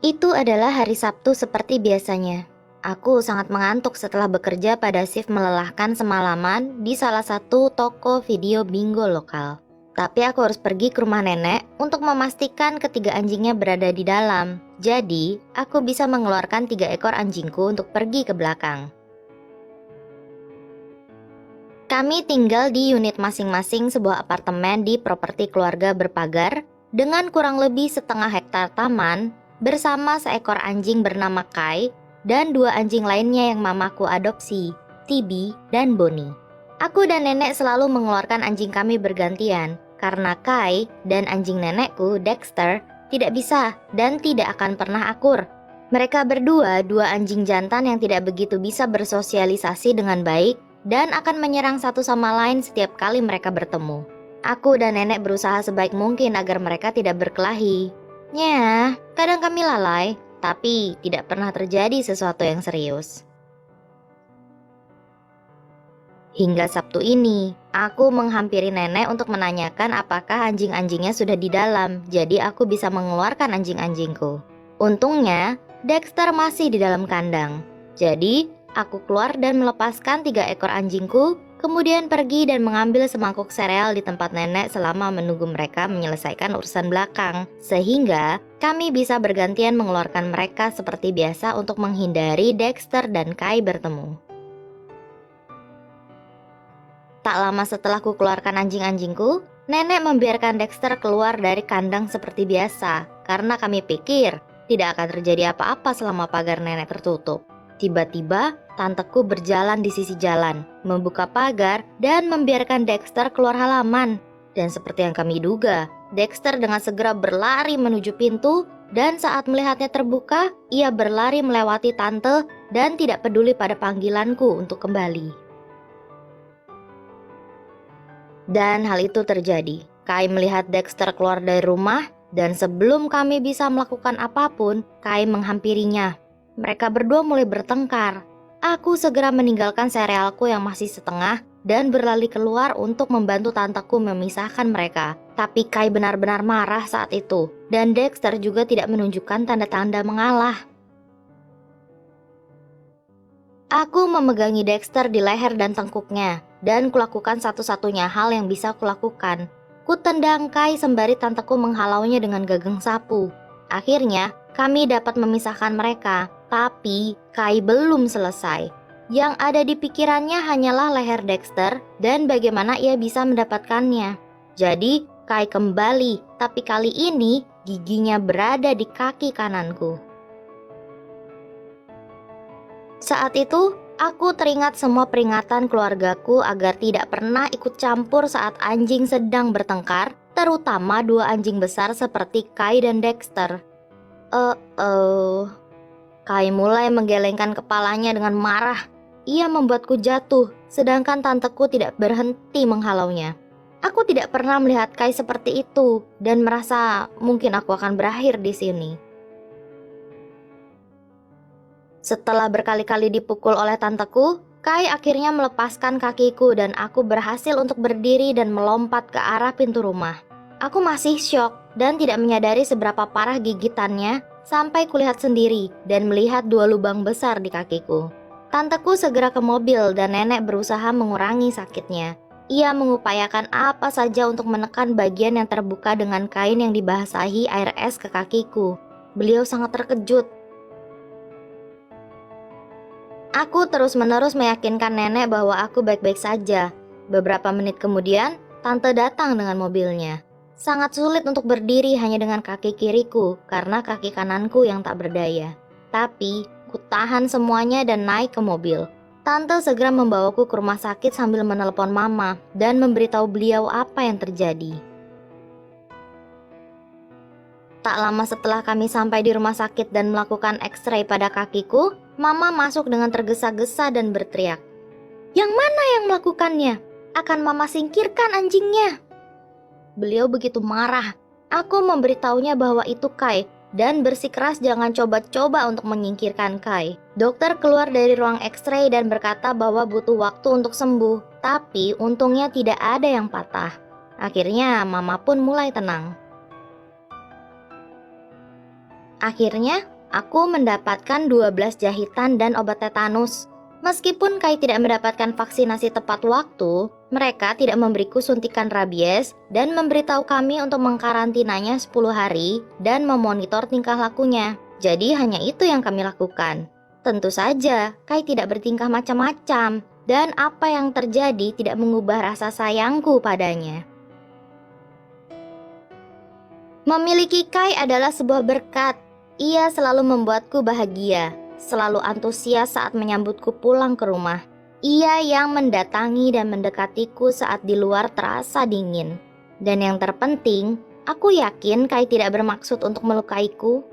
Itu adalah hari Sabtu seperti biasanya. Aku sangat mengantuk setelah bekerja pada shift melelahkan semalaman di salah satu toko video bingo lokal. Tapi aku harus pergi ke rumah nenek untuk memastikan ketiga anjingnya berada di dalam. Jadi, aku bisa mengeluarkan 3 ekor anjingku untuk pergi ke belakang. Kami tinggal di unit masing-masing sebuah apartemen di properti keluarga berpagar dengan kurang lebih setengah hektar taman bersama seekor anjing bernama Kai dan 2 anjing lainnya yang mamaku adopsi, Tibi dan Bonnie. Aku dan nenek selalu mengeluarkan anjing kami bergantian karena Kai dan anjing nenekku, Dexter, tidak bisa dan tidak akan pernah akur. Mereka berdua 2 anjing jantan yang tidak begitu bisa bersosialisasi dengan baik dan akan menyerang satu sama lain setiap kali mereka bertemu. Aku dan nenek berusaha sebaik mungkin agar mereka tidak berkelahi. Ya, kadang kami lalai, tapi tidak pernah terjadi sesuatu yang serius. Hingga Sabtu ini, aku menghampiri nenek untuk menanyakan apakah anjing-anjingnya sudah di dalam, jadi aku bisa mengeluarkan anjing-anjingku. Untungnya, Dexter masih di dalam kandang. Jadi, aku keluar dan melepaskan 3 ekor anjingku, kemudian pergi dan mengambil semangkuk sereal di tempat nenek selama menunggu mereka menyelesaikan urusan belakang. Sehingga, kami bisa bergantian mengeluarkan mereka seperti biasa untuk menghindari Dexter dan Kai bertemu. Tak lama setelah ku keluarkan anjing-anjingku, nenek membiarkan Dexter keluar dari kandang seperti biasa karena kami pikir tidak akan terjadi apa-apa selama pagar nenek tertutup. Tiba-tiba, tanteku berjalan di sisi jalan, membuka pagar dan membiarkan Dexter keluar halaman. Dan seperti yang kami duga, Dexter dengan segera berlari menuju pintu dan saat melihatnya terbuka, ia berlari melewati tante dan tidak peduli pada panggilanku untuk kembali. Dan hal itu terjadi. Kai melihat Dexter keluar dari rumah dan sebelum kami bisa melakukan apapun, Kai menghampirinya. Mereka berdua mulai bertengkar. Aku segera meninggalkan serealku yang masih setengah dan berlari keluar untuk membantu tanteku memisahkan mereka. Tapi Kai benar-benar marah saat itu dan Dexter juga tidak menunjukkan tanda-tanda mengalah. Aku memegangi Dexter di leher dan tengkuknya, dan kulakukan satu-satunya hal yang bisa kulakukan. Kutendang Kai sembari tanteku menghalaunya dengan gagang sapu. Akhirnya, kami dapat memisahkan mereka, tapi Kai belum selesai. Yang ada di pikirannya hanyalah leher Dexter dan bagaimana ia bisa mendapatkannya. Jadi, Kai kembali, tapi kali ini giginya berada di kaki kananku. Saat itu, aku teringat semua peringatan keluargaku agar tidak pernah ikut campur saat anjing sedang bertengkar, terutama 2 anjing besar seperti Kai dan Dexter. Kai mulai menggelengkan kepalanya dengan marah. Ia membuatku jatuh, sedangkan tanteku tidak berhenti menghalaunya. Aku tidak pernah melihat Kai seperti itu dan merasa mungkin aku akan berakhir di sini. Setelah berkali-kali dipukul oleh tanteku, Kai akhirnya melepaskan kakiku dan aku berhasil untuk berdiri dan melompat ke arah pintu rumah. Aku masih syok dan tidak menyadari seberapa parah gigitannya sampai kulihat sendiri dan melihat 2 lubang besar di kakiku. Tanteku segera ke mobil dan nenek berusaha mengurangi sakitnya. Ia mengupayakan apa saja untuk menekan bagian yang terbuka dengan kain yang dibasahi air es ke kakiku. Beliau sangat terkejut. Aku terus-menerus meyakinkan nenek bahwa aku baik-baik saja. Beberapa menit kemudian, tante datang dengan mobilnya. Sangat sulit untuk berdiri hanya dengan kaki kiriku karena kaki kananku yang tak berdaya. Tapi, ku tahan semuanya dan naik ke mobil. Tante segera membawaku ke rumah sakit sambil menelepon mama dan memberitahu beliau apa yang terjadi. Tak lama setelah kami sampai di rumah sakit dan melakukan X-ray pada kakiku, Mama masuk dengan tergesa-gesa dan berteriak. "Yang mana yang melakukannya? Akan Mama singkirkan anjingnya." Beliau begitu marah. Aku memberitahunya bahwa itu Kai dan bersikeras jangan coba-coba untuk menyingkirkan Kai. Dokter keluar dari ruang X-ray dan berkata bahwa butuh waktu untuk sembuh, tapi untungnya tidak ada yang patah. Akhirnya Mama pun mulai tenang. Akhirnya, Aku mendapatkan 12 jahitan dan obat tetanus. Meskipun Kai tidak mendapatkan vaksinasi tepat waktu, mereka tidak memberiku suntikan rabies dan memberitahu kami untuk mengkarantinanya 10 hari dan memonitor tingkah lakunya. Jadi hanya itu yang kami lakukan. Tentu saja, Kai tidak bertingkah macam-macam dan apa yang terjadi tidak mengubah rasa sayangku padanya. Memiliki Kai adalah sebuah berkat. Ia selalu membuatku bahagia, selalu antusias saat menyambutku pulang ke rumah. Ia yang mendatangi dan mendekatiku saat di luar terasa dingin. Dan yang terpenting, aku yakin Kai tidak bermaksud untuk melukaiku.